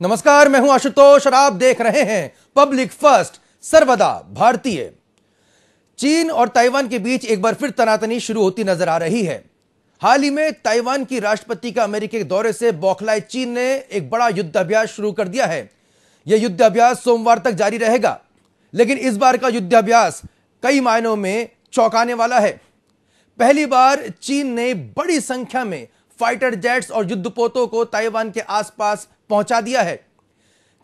नमस्कार, मैं हूं आशुतोष और आप देख रहे हैं पब्लिक फर्स्ट, सर्वदा भारतीय। चीन और ताइवान के बीच एक बार फिर तनातनी शुरू होती नजर आ रही है। हाल ही में ताइवान की राष्ट्रपति का अमेरिका के दौरे से बौखलाए चीन ने एक बड़ा युद्धाभ्यास शुरू कर दिया है। यह युद्धाभ्यास सोमवार तक जारी रहेगा, लेकिन इस बार का युद्धाभ्यास कई मायनों में चौंकाने वाला है। पहली बार चीन ने बड़ी संख्या में फाइटर जेट्स और युद्धपोतों को ताइवान के आसपास पहुंचा दिया है।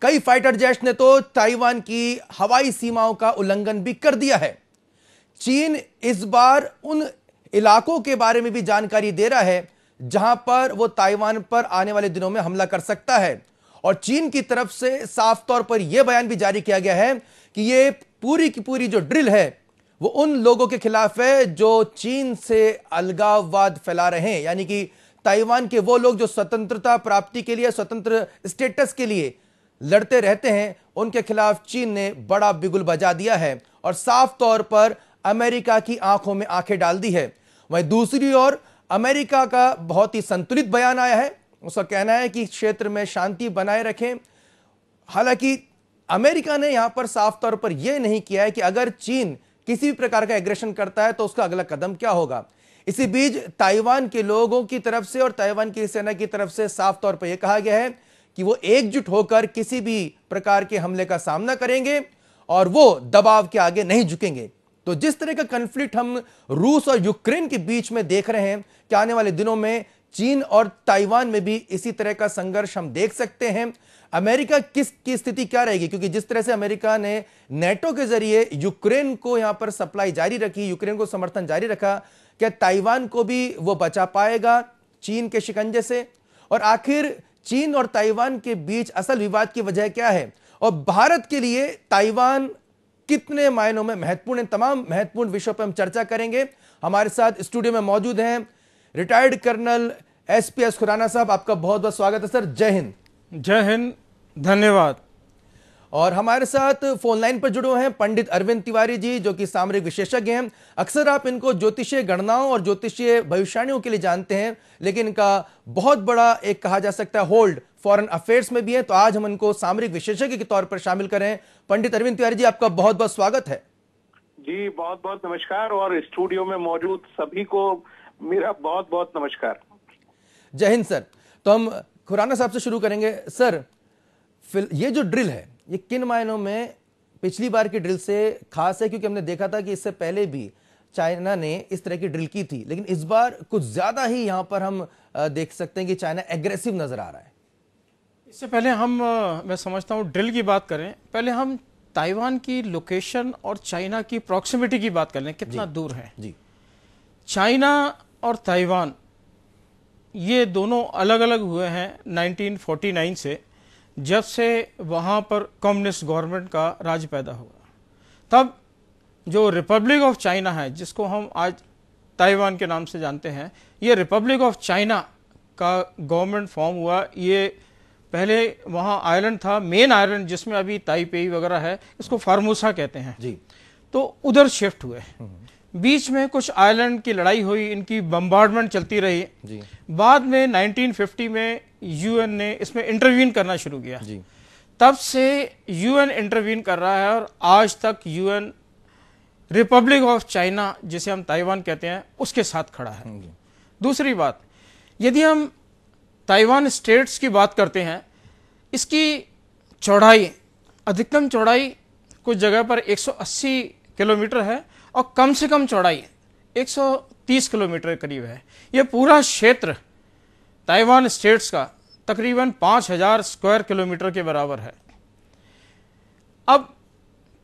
कई फाइटर जेट्स ने तो ताइवान की हवाई सीमाओं का उल्लंघन भी कर दिया है। चीन इस बार उन इलाकों के बारे में भी जानकारी दे रहा है जहां पर वो ताइवान पर आने वाले दिनों में हमला कर सकता है। और चीन की तरफ से साफ तौर पर यह बयान भी जारी किया गया है कि ये पूरी की पूरी जो ड्रिल है वो उन लोगों के खिलाफ है जो चीन से अलगाववाद फैला रहे हैं, यानी कि ताइवान के वो लोग जो स्वतंत्रता प्राप्ति के लिए, स्वतंत्र स्टेटस के लिए लड़ते रहते हैं, उनके खिलाफ चीन ने बड़ा बिगुल बजा दिया है और साफ तौर पर अमेरिका की आंखों में आंखें डाल दी है। वहीं दूसरी ओर अमेरिका का बहुत ही संतुलित बयान आया है। उसका कहना है कि क्षेत्र में शांति बनाए रखें। हालांकि अमेरिका ने यहां पर साफ तौर पर यह नहीं किया है कि अगर चीन किसी भी प्रकार का एग्रेशन करता है तो उसका अगला कदम क्या होगा। इसी बीच ताइवान के लोगों की तरफ से और ताइवान की सेना की तरफ से साफ तौर पर यह कहा गया है कि वो एकजुट होकर किसी भी प्रकार के हमले का सामना करेंगे और वो दबाव के आगे नहीं झुकेंगे। तो जिस तरह का कॉन्फ्लिक्ट हम रूस और यूक्रेन के बीच में देख रहे हैं कि आने वाले दिनों में चीन और ताइवान में भी इसी तरह का संघर्ष हम देख सकते हैं। अमेरिका की स्थिति क्या रहेगी, क्योंकि जिस तरह से अमेरिका ने नेटो के जरिए यूक्रेन को यहां पर सप्लाई जारी रखी, यूक्रेन को समर्थन जारी रखा, क्या ताइवान को भी वो बचा पाएगा चीन के शिकंजे से? और आखिर चीन और ताइवान के बीच असल विवाद की वजह क्या है और भारत के लिए ताइवान कितने मायनों में महत्वपूर्ण है? तमाम महत्वपूर्ण विषयों पर हम चर्चा करेंगे। हमारे साथ स्टूडियो में मौजूद हैं रिटायर्ड कर्नल एसपीएस खुराना साहब। आपका बहुत बहुत स्वागत है सर। जय हिंद। जय हिंद, धन्यवाद। और हमारे साथ फोन लाइन पर जुड़े हुए हैं पंडित अरविंद तिवारी जी, जो कि सामरिक विशेषज्ञ हैं। अक्सर आप इनको ज्योतिषीय गणनाओं और ज्योतिषीय भविष्यवाणियों के लिए जानते हैं, लेकिन इनका बहुत बड़ा एक कहा जा सकता है होल्ड फॉरेन अफेयर्स में भी है। तो आज हम इनको सामरिक विशेषज्ञ के तौर पर शामिल करें। पंडित अरविंद तिवारी जी, आपका बहुत बहुत स्वागत है। जी बहुत बहुत नमस्कार और स्टूडियो में मौजूद सभी को मेरा बहुत बहुत नमस्कार। जय हिंद सर। तो हम खुराना साहब से शुरू करेंगे। सर, ये जो ड्रिल है ये किन मायनों में पिछली बार की ड्रिल से खास है? क्योंकि हमने देखा था कि इससे पहले भी चाइना ने इस तरह की ड्रिल की थी, लेकिन इस बार कुछ ज्यादा ही यहां पर हम देख सकते हैं कि चाइना एग्रेसिव नजर आ रहा है। इससे पहले मैं समझता हूँ ड्रिल की बात करें, पहले हम ताइवान की लोकेशन और चाइना की प्रॉक्सिमिटी की बात कर लें, कितना दूर है जी। चाइना और ताइवान ये दोनों अलग अलग हुए हैं 1949 से, जब से वहाँ पर कम्युनिस्ट गवर्नमेंट का राज पैदा हुआ। तब जो रिपब्लिक ऑफ चाइना है, जिसको हम आज ताइवान के नाम से जानते हैं, ये रिपब्लिक ऑफ चाइना का गवर्नमेंट फॉर्म हुआ। ये पहले वहाँ आइलैंड था, मेन आइलैंड जिसमें अभी ताइपेई वगैरह है, इसको फार्मोसा कहते हैं जी। तो उधर शिफ्ट हुए। बीच में कुछ आइलैंड की लड़ाई हुई, इनकी बम्बार्डमेंट चलती रही जी। बाद में 1950 में यूएन ने इसमें इंटरवीन करना शुरू किया जी। तब से यूएन इंटरवीन कर रहा है और आज तक यूएन रिपब्लिक ऑफ चाइना, जिसे हम ताइवान कहते हैं, उसके साथ खड़ा है। दूसरी बात, यदि हम ताइवान स्टेट्स की बात करते हैं, इसकी चौड़ाई, अधिकतम चौड़ाई कुछ जगह पर 180 किलोमीटर है और कम से कम चौड़ाई 130 किलोमीटर करीब है। यह पूरा क्षेत्र ताइवान स्टेट्स का तकरीबन 5000 स्क्वायर किलोमीटर के बराबर है। अब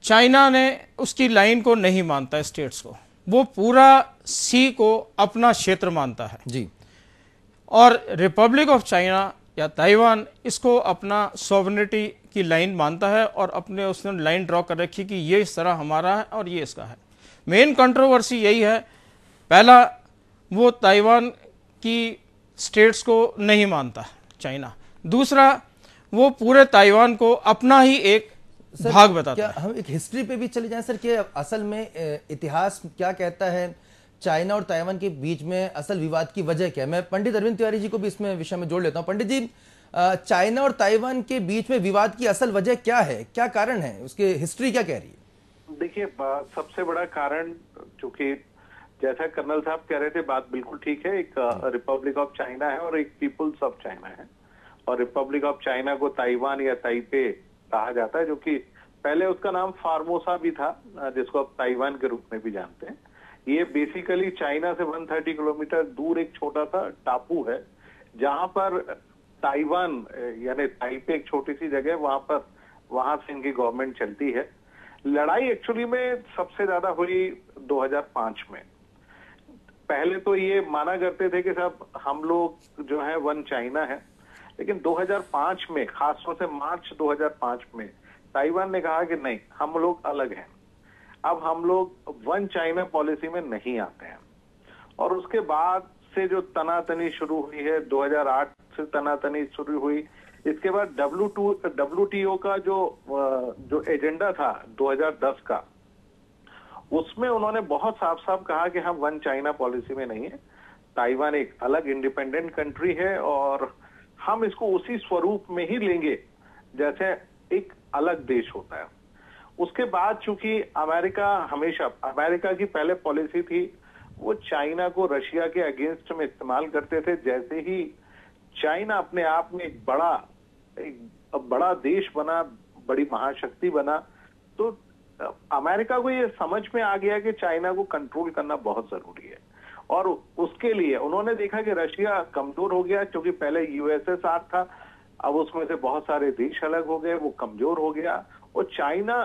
चाइना ने उसकी लाइन को नहीं मानता, स्टेट्स को, वो पूरा सी को अपना क्षेत्र मानता है जी। और रिपब्लिक ऑफ चाइना या ताइवान इसको अपना सॉवरेनिटी की लाइन मानता है और अपने उसने लाइन ड्रॉ कर रखी कि ये इस तरह हमारा है और ये इसका है। मेन कंट्रोवर्सी यही है, पहला वो ताइवान की स्टेट्स को नहीं मानता चाइना, दूसरा वो पूरे ताइवान को अपना ही एक भाग बताता है। हम एक हिस्ट्री पे भी चले जाएं सर कि असल में इतिहास क्या कहता है, चाइना और ताइवान के बीच में असल विवाद की वजह क्या है? मैं पंडित अरविंद तिवारी जी को भी इसमें विषय में जोड़ लेता हूं। पंडित जी, चाइना और ताइवान के बीच में विवाद की असल वजह क्या है, क्या कारण है, उसके हिस्ट्री क्या कह रही है? देखिए, सबसे बड़ा कारण, चूंकि जैसा कर्नल साहब कह रहे थे, बात बिल्कुल ठीक है। एक रिपब्लिक ऑफ चाइना है और एक पीपुल्स ऑफ चाइना है। और रिपब्लिक ऑफ चाइना को ताइवान या ताइपे कहा जाता है, जो कि पहले उसका नाम फार्मोसा भी था, जिसको आप ताइवान के रूप में भी जानते हैं। ये बेसिकली चाइना से 130 किलोमीटर दूर एक छोटा सा टापू है, जहां पर ताइवान यानी ताइपे एक छोटी सी जगह, वहां से इनकी गवर्नमेंट चलती है। लड़ाई एक्चुअली में सबसे ज्यादा हुई 2005 में। पहले तो ये माना करते थे कि साहब हम लोग जो है वन चाइना है, लेकिन 2005 में, खासतौर से मार्च 2005 में ताइवान ने कहा कि नहीं, हम लोग अलग हैं, अब हम लोग वन चाइना पॉलिसी में नहीं आते हैं। और उसके बाद से जो तनातनी शुरू हुई है, 2008 से तनातनी शुरू हुई। इसके बाद WTO का जो एजेंडा था 2010 का, उसमें उन्होंने बहुत साफ साफ कहा कि हम वन चाइना पॉलिसी में नहीं है, ताइवान एक अलग इंडिपेंडेंट कंट्री है और हम इसको उसी स्वरूप में ही लेंगे जैसे एक अलग देश होता है। उसके बाद चूंकि अमेरिका की पहले पॉलिसी थी, वो चाइना को रशिया के अगेंस्ट में इस्तेमाल करते थे। जैसे ही चाइना अपने आप में एक बड़ा देश बना, बड़ी महाशक्ति बना, तो अमेरिका को ये समझ में आ गया कि चाइना को कंट्रोल करना बहुत जरूरी है। और उसके लिए उन्होंने देखा कि रशिया कमजोर हो गया, क्योंकि पहले USSR था, अब उसमें से बहुत सारे देश अलग हो गए, वो कमजोर हो गया और चाइना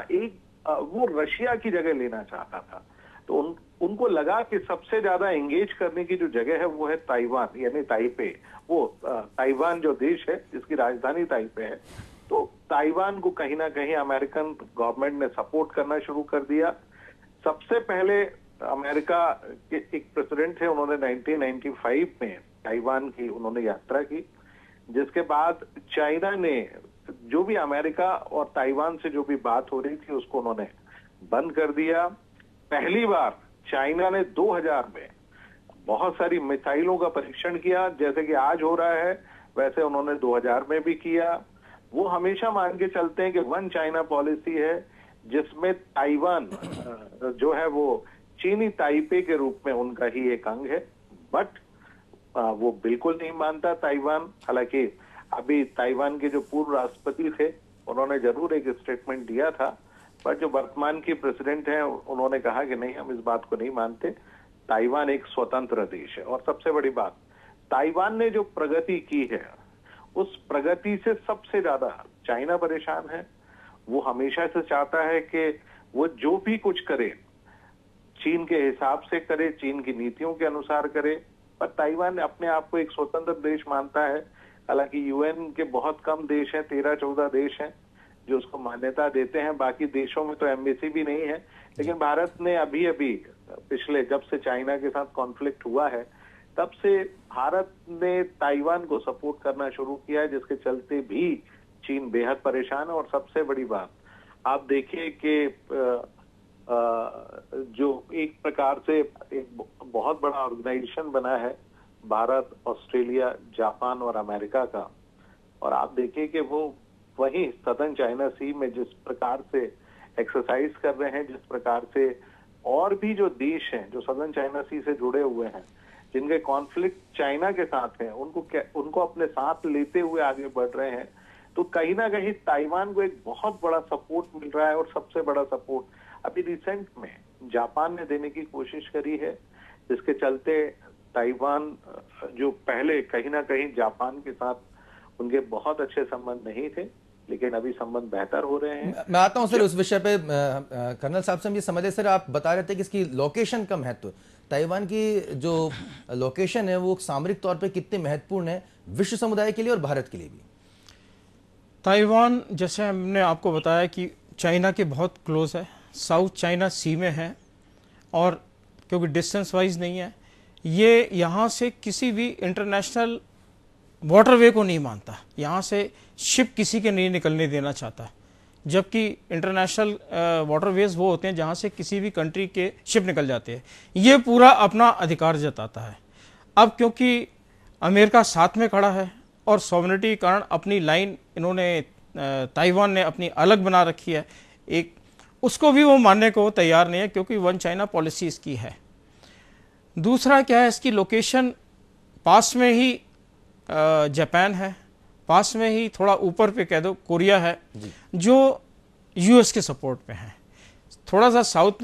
वो रशिया की जगह लेना चाहता था। तो उनको लगा कि सबसे ज्यादा एंगेज करने की जो जगह है वो है ताइवान यानी ताइपे। वो ताइवान जो देश है जिसकी राजधानी ताइपे है, तो ताइवान को कहीं ना कहीं अमेरिकन गवर्नमेंट ने सपोर्ट करना शुरू कर दिया। सबसे पहले अमेरिका के एक प्रेसिडेंट थे, उन्होंने 1995 में ताइवान की उन्होंने यात्रा की, जिसके बाद चाइना ने जो भी अमेरिका और ताइवान से जो भी बात हो रही थी उसको उन्होंने बंद कर दिया। पहली बार चाइना ने 2000 में बहुत सारी मिसाइलों का परीक्षण किया, जैसे कि आज हो रहा है वैसे उन्होंने 2000 में भी किया। वो हमेशा मान के चलते हैं कि वन चाइना पॉलिसी है, जिसमें ताइवान जो है वो चीनी ताइपे के रूप में उनका ही एक अंग है। बट वो बिल्कुल नहीं मानता ताइवान। हालांकि अभी ताइवान के जो पूर्व राष्ट्रपति थे उन्होंने जरूर एक स्टेटमेंट दिया था, पर जो वर्तमान की प्रेसिडेंट हैं उन्होंने कहा कि नहीं, हम इस बात को नहीं मानते, ताइवान एक स्वतंत्र देश है। और सबसे बड़ी बात, ताइवान ने जो प्रगति की है उस प्रगति से सबसे ज्यादा चाइना परेशान है। वो हमेशा से चाहता है कि वो जो भी कुछ करे चीन के हिसाब से करे, चीन की नीतियों के अनुसार करे। पर ताइवान अपने आप को एक स्वतंत्र देश मानता है। हालांकि UN के बहुत कम देश हैं, 13-14 देश हैं जो उसको मान्यता देते हैं। बाकी देशों में तो एम्बेसी भी नहीं है। लेकिन भारत ने अभी पिछले जब से चाइना के साथ कॉन्फ्लिक्ट हुआ है तब से भारत ने ताइवान को सपोर्ट करना शुरू किया है, जिसके चलते भी चीन बेहद परेशान है। और सबसे बड़ी बात आप देखिए कि जो एक प्रकार से एक बहुत बड़ा ऑर्गेनाइजेशन बना है भारत, ऑस्ट्रेलिया, जापान और अमेरिका का, और आप देखिए कि वो वही सदर्न चाइना सी में जिस प्रकार से एक्सरसाइज कर रहे हैं, जिस प्रकार से और भी जो देश हैं जो सदर्न चाइना सी से जुड़े हुए हैं, जिनके कॉन्फ्लिक्ट चाइना के साथ हैं, उनको अपने साथ लेते हुए आगे बढ़ रहे हैं। तो कहीं ना कहीं ताइवान को एक बहुत बड़ा सपोर्ट मिल रहा है। और सबसे बड़ा सपोर्ट अभी रिसेंट में जापान ने देने की कोशिश करी है, जिसके चलते ताइवान जो पहले कहीं ना कहीं जापान के साथ उनके बहुत अच्छे संबंध नहीं थे, लेकिन अभी संबंध बेहतर हो रहे हैं। मैं आता हूं सर उस विषय पे। कर्नल साहब से हम ये समझे सर, आप बता रहे थे कि इसकी लोकेशन का महत्व, ताइवान की जो लोकेशन है वो सामरिक तौर पे कितनी महत्वपूर्ण है विश्व समुदाय के लिए और भारत के लिए भी? ताइवान जैसे हमने आपको बताया कि चाइना के बहुत क्लोज है, साउथ चाइना सी में है, और क्योंकि डिस्टेंस वाइज नहीं है, ये यहाँ से किसी भी इंटरनेशनल वाटरवे को नहीं मानता, यहाँ से शिप किसी के नहीं निकलने देना चाहता। जबकि इंटरनेशनल वाटरवेज वो होते हैं जहाँ से किसी भी कंट्री के शिप निकल जाते हैं। ये पूरा अपना अधिकार जताता है। अब क्योंकि अमेरिका साथ में खड़ा है और सॉवरेनिटी के कारण अपनी लाइन इन्होंने ताइवान ने अपनी अलग बना रखी है, एक उसको भी वो मानने को तैयार नहीं है, क्योंकि वन चाइना पॉलिसी इसकी है। दूसरा क्या है, इसकी लोकेशन पास में ही जापान है, पास में ही थोड़ा ऊपर पे कह दो कोरिया है जो यूएस के सपोर्ट पे है। थोड़ा सा साउथ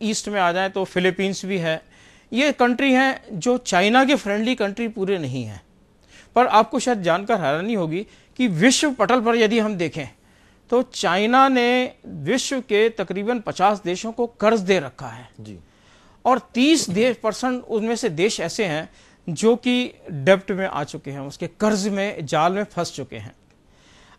ईस्ट में आ जाए तो फिलीपींस भी है। ये कंट्री हैं जो चाइना के फ्रेंडली कंट्री पूरे नहीं हैं। पर आपको शायद जानकर हैरानी होगी कि विश्व पटल पर यदि हम देखें तो चाइना ने विश्व के तकरीबन 50 देशों को कर्ज दे रखा है जी। और 30% उनमें से देश ऐसे हैं जो कि डेब्ट में आ चुके हैं, उसके कर्ज में जाल में फंस चुके हैं।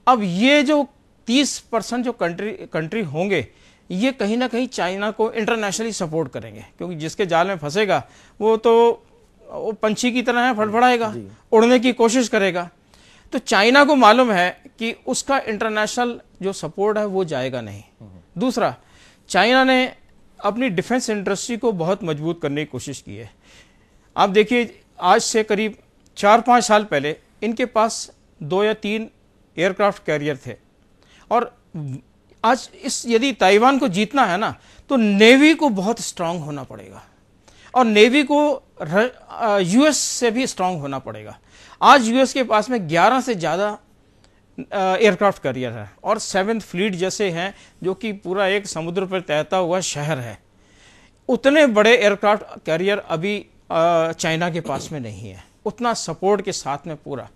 अब ये जो 30% जो कंट्री होंगे, ये कहीं ना कहीं चाइना को इंटरनेशनली सपोर्ट करेंगे, क्योंकि जिसके जाल में फंसेगा वो तो वो पंछी की तरह है, फड़फड़ाएगा, उड़ने की कोशिश करेगा। तो चाइना को मालूम है कि उसका इंटरनेशनल जो सपोर्ट है वो जाएगा नहीं। दूसरा, चाइना ने अपनी डिफेंस इंडस्ट्री को बहुत मजबूत करने की कोशिश की है। आप देखिए, आज से करीब 4-5 साल पहले इनके पास 2 या 3 एयरक्राफ्ट कैरियर थे, और आज यदि ताइवान को जीतना है ना, तो नेवी को बहुत स्ट्रांग होना पड़ेगा, और नेवी को यूएस से भी स्ट्रांग होना पड़ेगा। आज यूएस के पास में 11 से ज़्यादा एयरक्राफ्ट कैरियर है, और 7th फ्लीट जैसे हैं जो कि पूरा एक समुद्र पर तैरता हुआ शहर है। उतने बड़े एयरक्राफ्ट कैरियर अभी चाइना के पास में नहीं है, उतना सपोर्ट के साथ में पूरा।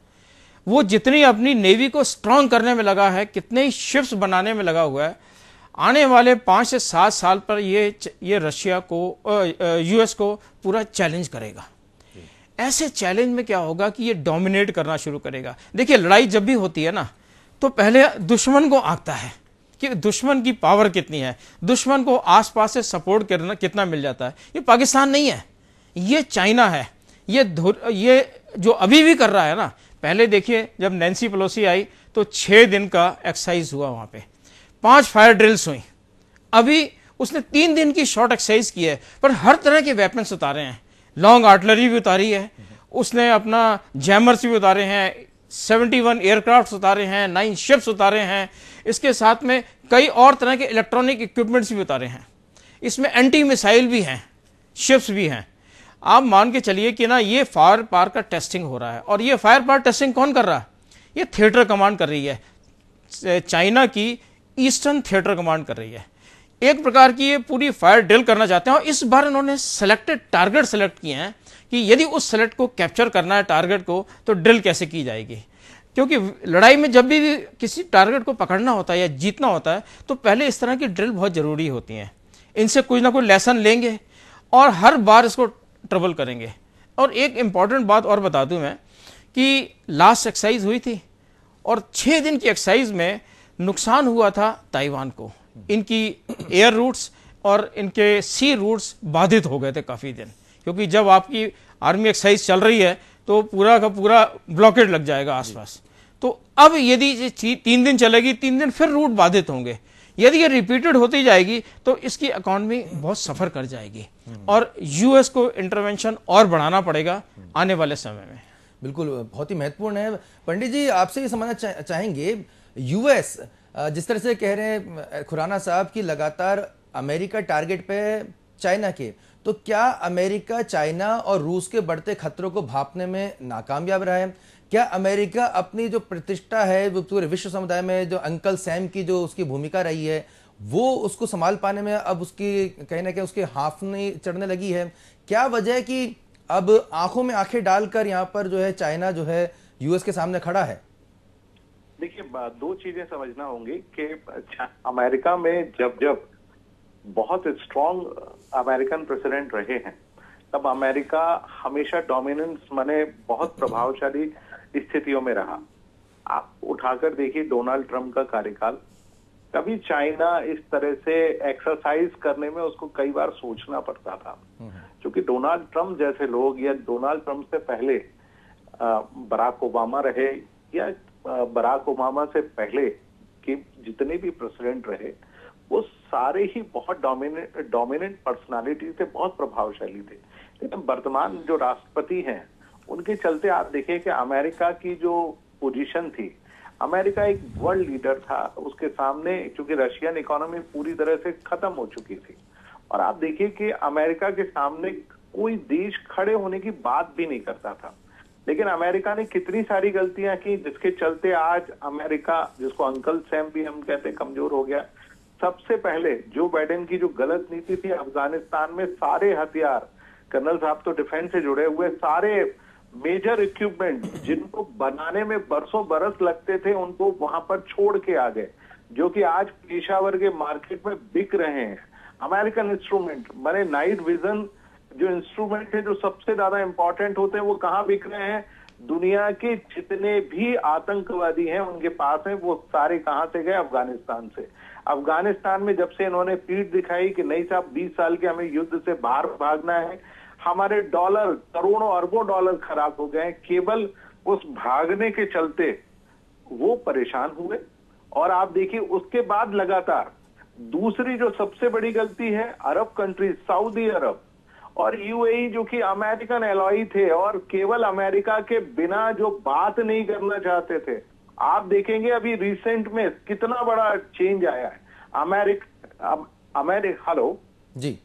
वो जितनी अपनी नेवी को स्ट्रांग करने में लगा है, कितने ही शिप्स बनाने में लगा हुआ है, आने वाले 5 से 7 साल पर ये रशिया को, यूएस को पूरा चैलेंज करेगा। ऐसे चैलेंज में क्या होगा कि ये डोमिनेट करना शुरू करेगा। देखिए, लड़ाई जब भी होती है ना, तो पहले दुश्मन को आंकता है कि दुश्मन की पावर कितनी है, दुश्मन को आसपास से सपोर्ट करना कितना मिल जाता है। ये पाकिस्तान नहीं है, ये चाइना है। ये जो अभी भी कर रहा है ना, पहले देखिए जब नैन्सी पेलोसी आई तो 6 दिन का एक्सरसाइज हुआ, वहां पे 5 फायर ड्रिल्स हुई। अभी उसने 3 दिन की शॉर्ट एक्सरसाइज की है, पर हर तरह के वेपन्स उतारे हैं, लॉन्ग आर्टिलरी भी उतारी है, उसने अपना जैमर्स भी उतारे हैं, 71 एयरक्राफ्ट उतारे हैं, 9 शिप्स उतारे हैं, इसके साथ में कई और तरह के इलेक्ट्रॉनिक इक्विपमेंट्स भी उतारे हैं, इसमें एंटी मिसाइल भी हैं, शिप्स भी हैं। आप मान के चलिए कि ना, ये फायर पावर का टेस्टिंग हो रहा है। और ये फायर पावर टेस्टिंग कौन कर रहा है? ये थिएटर कमांड कर रही है, चाइना की ईस्टर्न थिएटर कमांड कर रही है। एक प्रकार की ये पूरी फायर ड्रिल करना चाहते हैं, और इस बार इन्होंने सेलेक्टेड टारगेट सेलेक्ट किए हैं कि यदि उस सेलेक्ट को कैप्चर करना है टारगेट को, तो ड्रिल कैसे की जाएगी। क्योंकि लड़ाई में जब भी किसी टारगेट को पकड़ना होता है या जीतना होता है, तो पहले इस तरह की ड्रिल बहुत जरूरी होती हैं। इनसे कुछ ना कुछ लेसन लेंगे और हर बार इसको ट्रबल करेंगे। और एक इंपॉर्टेंट बात और बता दूं मैं कि लास्ट एक्सरसाइज हुई थी, और 6 दिन की एक्सरसाइज में नुकसान हुआ था ताइवान को। इनकी एयर रूट्स और इनके सी रूट्स बाधित हो गए थे काफ़ी दिन, क्योंकि जब आपकी आर्मी एक्सरसाइज चल रही है तो पूरा का पूरा ब्लॉकेट लग जाएगा आसपास। तो अब यदि 3 दिन चलेगी, 3 दिन फिर रूट बाधित होंगे। यदि ये रिपीटेड होती जाएगी तो इसकी इकॉनमी बहुत सफर कर जाएगी, और यूएस को इंटरवेंशन और बढ़ाना पड़ेगा आने वाले समय में। बिल्कुल, बहुत ही महत्वपूर्ण है। पंडित जी, आपसे ये समझना चाहेंगे, यूएस जिस तरह से कह रहे हैं खुराना साहब की लगातार अमेरिका टारगेट पे चाइना के, तो क्या अमेरिका चाइना और रूस के बढ़ते खतरों को भांपने में नाकामयाब रहा है? क्या अमेरिका अपनी जो प्रतिष्ठा है वो पूरे विश्व समुदाय में, जो अंकल सैम की जो उसकी भूमिका रही है, वो उसको संभाल पाने में अब उसकी कहीं ना कहीं उसके हाफने चढ़ने लगी है? क्या वजह है कि अब आंखों में आंखें डालकर यहाँ पर जो है चाइना जो है यूएस के सामने खड़ा है? देखिए, 2 चीजें समझना होंगी कि अमेरिका में जब बहुत स्ट्रॉन्ग अमेरिकन प्रेसिडेंट रहे हैं, तब अमेरिका हमेशा डोमिनेंस माने बहुत प्रभावशाली स्थितियों में रहा। आप उठाकर देखिए डोनाल्ड ट्रंप का कार्यकाल, कभी चाइना इस तरह से एक्सरसाइज करने में उसको कई बार सोचना पड़ता था, क्योंकि डोनाल्ड ट्रंप जैसे लोग, या डोनाल्ड ट्रंप से पहले बराक ओबामा रहे, या बराक ओबामा से पहले के जितने भी प्रेसिडेंट रहे, वो सारे ही बहुत डोमिनेंट पर्सनालिटी थे, बहुत प्रभावशाली थे। लेकिन वर्तमान जो राष्ट्रपति हैं, उनके चलते आप देखिए कि अमेरिका की जो पोजीशन थी, अमेरिका एक वर्ल्ड लीडर था, उसके सामने चूंकि रशियन इकोनॉमी पूरी तरह से खत्म हो चुकी थी, और आप देखिए कि अमेरिका के सामने कोई देश खड़े होने की बात भी नहीं करता था। लेकिन अमेरिका ने कितनी सारी गलतियां की जिसके चलते आज अमेरिका, जिसको अंकल सैम भी हम कहते हैं, कमजोर हो गया। सबसे पहले जो बाइडेन की जो गलत नीति थी, अफगानिस्तान में सारे हथियार, कर्नल साहब तो डिफेंस से जुड़े हुए, सारे मेजर इक्विपमेंट जिनको बनाने में बरसों बरस लगते थे, उनको वहां पर छोड़ के आ गए, जो कि आज पेशावर के मार्केट में बिक रहे हैं। अमेरिकन इंस्ट्रूमेंट माने नाइट विजन जो इंस्ट्रूमेंट है, जो सबसे ज्यादा इंपॉर्टेंट होते हैं, वो कहाँ बिक रहे हैं? दुनिया के जितने भी आतंकवादी हैं उनके पास हैं, वो सारे कहां से गए? अफगानिस्तान से। अफगानिस्तान में जब से इन्होंने पीठ दिखाई कि नहीं साहब 20 साल के हमें युद्ध से बाहर भागना है, हमारे डॉलर, करोड़ों अरबों डॉलर खराब हो गए केवल उस भागने के चलते, वो परेशान हुए। और आप देखिए उसके बाद लगातार दूसरी जो सबसे बड़ी गलती है, अरब कंट्रीज, सऊदी अरब और यूएई जो कि अमेरिकन एलॉय थे और केवल अमेरिका के बिना जो बात नहीं करना चाहते थे, आप देखेंगे अभी रिसेंट में कितना बड़ा चेंज आया है। हेलो जी,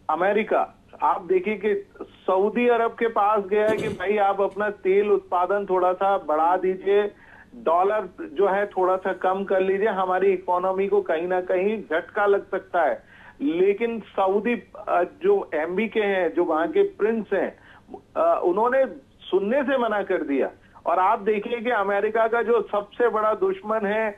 अमेरिका, आप देखिए कि सऊदी अरब के पास गया है कि भाई आप अपना तेल उत्पादन थोड़ा सा बढ़ा दीजिए, डॉलर जो है थोड़ा सा कम कर लीजिए, हमारी इकोनॉमी को कहीं ना कहीं झटका लग सकता है। लेकिन सऊदी जो एमबीके हैं, जो वहां के प्रिंस हैं, उन्होंने सुनने से मना कर दिया। और आप देखिए कि अमेरिका का जो सबसे बड़ा दुश्मन है,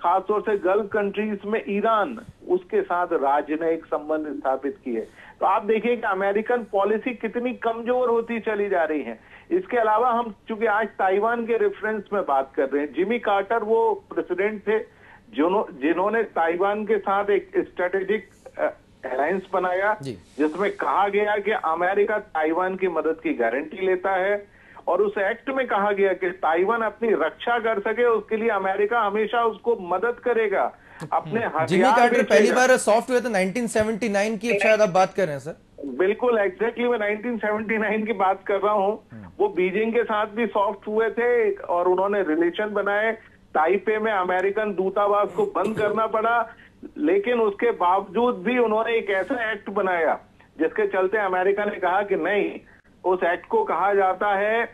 खासतौर से गल्फ कंट्रीज में ईरान, उसके साथ राजनयिक संबंध स्थापित किए। तो आप देखिए कि अमेरिकन पॉलिसी कितनी कमजोर होती चली जा रही है। इसके अलावा हम चूंकि आज ताइवान के रेफरेंस में बात कर रहे हैं, जिमी कार्टर वो प्रेसिडेंट थे जिन्होंने ताइवान के साथ एक स्ट्रेटेजिक अलायंस बनाया, जिसमें कहा गया कि अमेरिका ताइवान की मदद की गारंटी लेता है, और उस एक्ट में कहा गया कि ताइवान अपनी रक्षा कर सके उसके लिए अमेरिका हमेशा उसको मदद करेगा, अपने जिमी कार्टर पहली बार सॉफ्ट हुए थे 1979 की, शायद आप बात कर रहे हैं सर? बिल्कुल एग्जैक्टली, मैं 1979 की बात कर रहा हूं। वो बीजिंग के साथ भी सॉफ्ट हुए थे और उन्होंने रिलेशन बनाए। ताइपे में अमेरिकन दूतावास को बंद करना पड़ा, लेकिन उसके बावजूद भी उन्होंने एक ऐसा एक्ट बनाया जिसके चलते अमेरिका ने कहा कि नहीं, उस एक्ट को कहा जाता है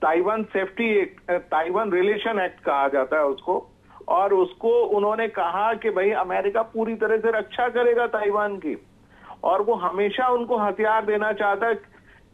Taiwan safety act, Taiwan relation act कहा जाता है उसको। और उसको उन्होंने कहा कि भाई अमेरिका पूरी तरह से रक्षा करेगा ताइवान की, और वो हमेशा उनको हथियार देना चाहता है।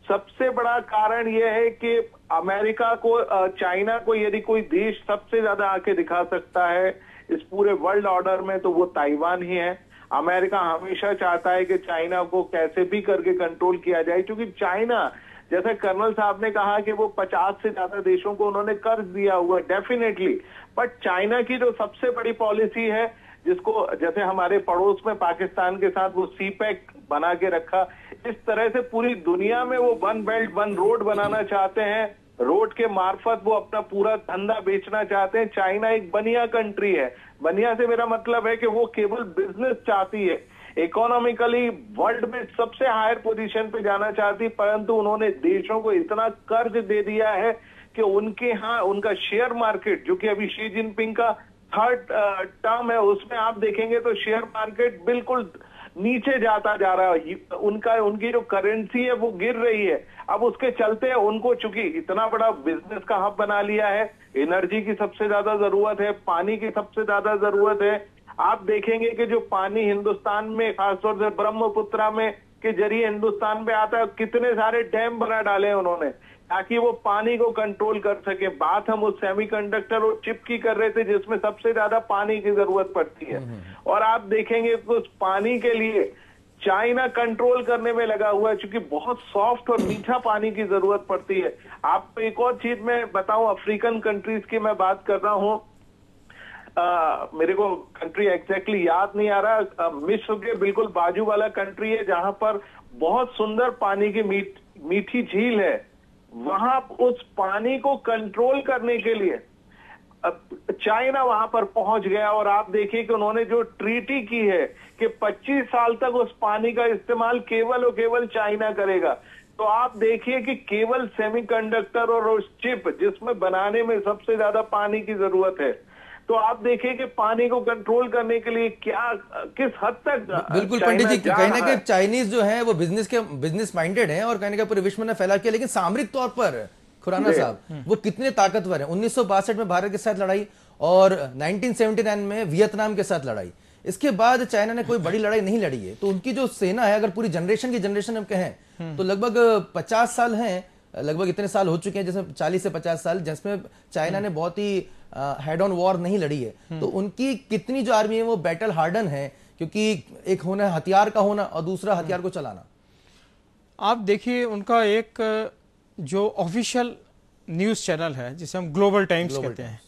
सबसे बड़ा कारण यह है कि अमेरिका को, चाइना को यदि कोई देश सबसे ज्यादा आके दिखा सकता है इस पूरे वर्ल्ड ऑर्डर में, तो वो ताइवान ही है। अमेरिका हमेशा चाहता है कि चाइना को कैसे भी करके कंट्रोल किया जाए, क्योंकि चाइना, जैसे कर्नल साहब ने कहा कि वो 50 से ज्यादा देशों को उन्होंने कर्ज दिया हुआ है, डेफिनेटली, बट चाइना की जो सबसे बड़ी पॉलिसी है, जिसको जैसे हमारे पड़ोस में पाकिस्तान के साथ वो सीपैक बना के रखा, इस तरह से पूरी दुनिया में वो वन बेल्ट वन रोड बनाना चाहते हैं। रोड के मार्फत वो अपना पूरा धंधा बेचना चाहते हैं। चाइना एक बनिया कंट्री है। बनिया से मेरा मतलब है कि वो केवल बिजनेस चाहती है, इकोनॉमिकली वर्ल्ड में सबसे हायर पोजीशन पे जाना चाहती, परंतु उन्होंने देशों को इतना कर्ज दे दिया है कि उनके यहाँ उनका शेयर मार्केट, जो कि अभी शी जिनपिंग का थर्ड टर्म है, उसमें आप देखेंगे तो शेयर मार्केट बिल्कुल नीचे जाता जा रहा है। उनकी जो करेंसी है वो गिर रही है। अब उसके चलते उनको चूंकि इतना बड़ा बिजनेस का हब बना लिया है, एनर्जी की सबसे ज्यादा जरूरत है, पानी की सबसे ज्यादा जरूरत है। आप देखेंगे कि जो पानी हिंदुस्तान में, खासतौर से ब्रह्मपुत्रा में के जरिए हिंदुस्तान में आता है, कितने सारे डैम बना डाले हैं उन्होंने ताकि वो पानी को कंट्रोल कर सके। बात हम उस सेमीकंडक्टर और चिप की कर रहे थे जिसमें सबसे ज्यादा पानी की जरूरत पड़ती है, और आप देखेंगे तो उस पानी के लिए चाइना कंट्रोल करने में लगा हुआ है, क्योंकि बहुत सॉफ्ट और मीठा पानी की जरूरत पड़ती है। आपको एक और चीज मैं बताऊं, अफ्रीकन कंट्रीज की मैं बात कर रहा हूं, मेरे को कंट्री एग्जैक्टली याद नहीं आ रहा, मिस्र के बिल्कुल बाजू वाला कंट्री है जहां पर बहुत सुंदर पानी की मीठी झील है। वहां उस पानी को कंट्रोल करने के लिए चाइना वहां पर पहुंच गया, और आप देखिए कि उन्होंने जो ट्रीटी की है कि 25 साल तक उस पानी का इस्तेमाल केवल और केवल चाइना करेगा। तो आप देखिए कि केवल सेमीकंडक्टर और उस चिप जिसमें बनाने में सबसे ज्यादा पानी की जरूरत है, तो आप देखिए कि पानी को कंट्रोल करने के लिए क्या, किस हद तक बिल्कुल पंडित जी, कहीं ना कहीं चाइनीज जो है वो बिजनेस माइंडेड है और कहीं ना कहीं पूरे विश्व में फैला किया, लेकिन सामरिक तौर पर खुराना साहब वो कितने ताकतवर हैं। 1962 में भारत के साथ लड़ाई और 1979 में वियतनाम के साथ लड़ाई, इसके बाद चाइना ने कोई बड़ी लड़ाई नहीं लड़ी है। तो उनकी जो सेना है, अगर पूरी जनरेशन हम कहें तो लगभग 50 साल हैं, लगभग इतने साल हो चुके हैं, जैसे 40 से 50 साल, जिसमें चाइना ने बहुत ही हेड ऑन वॉर नहीं लड़ी है। तो उनकी कितनी जो आर्मी है वो बैटल हार्डन है, क्योंकि एक होना हथियार का होना और दूसरा हथियार को चलाना। आप देखिए उनका एक जो ऑफिशियल न्यूज़ चैनल है जिसे हम ग्लोबल टाइम्स कहते हैं,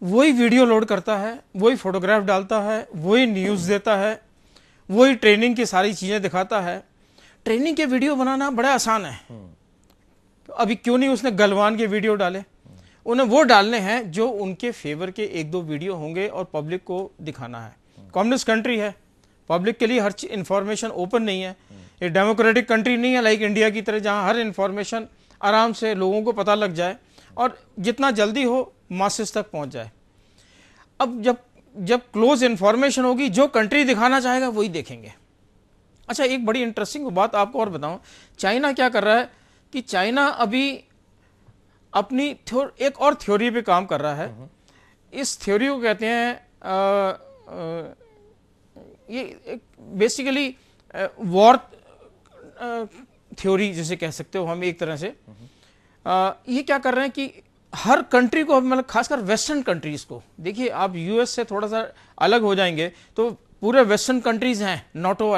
वही वीडियो लोड करता है, वही फोटोग्राफ डालता है, वही न्यूज़ देता है, वही ट्रेनिंग की सारी चीज़ें दिखाता है। ट्रेनिंग के वीडियो बनाना बड़ा आसान है, तो अभी क्यों नहीं उसने गलवान के वीडियो डाले? उन्हें वो डालने हैं जो उनके फेवर के एक दो वीडियो होंगे और पब्लिक को दिखाना है। कम्युनिस्ट कंट्री है, पब्लिक के लिए हर इंफॉर्मेशन ओपन नहीं है। ये डेमोक्रेटिक कंट्री नहीं है लाइक इंडिया की तरह, जहां हर इंफॉर्मेशन आराम से लोगों को पता लग जाए और जितना जल्दी हो मासेस तक पहुंच जाए। अब जब क्लोज इंफॉर्मेशन होगी, जो कंट्री दिखाना चाहेगा वही देखेंगे। अच्छा, एक बड़ी इंटरेस्टिंग बात आपको और बताऊं, चाइना क्या कर रहा है कि चाइना अभी अपनी एक और थ्योरी पे काम कर रहा है। इस थ्योरी को कहते हैं ये बेसिकली वॉर थ्योरी जिसे कह सकते हो हम एक तरह से। ये क्या कर रहे हैं कि हर कंट्री को, मतलब खासकर वेस्टर्न कंट्रीज को, देखिए आप यूएस से थोड़ा सा अलग हो जाएंगे तो पूरे वेस्टर्न कंट्रीज हैं नाटो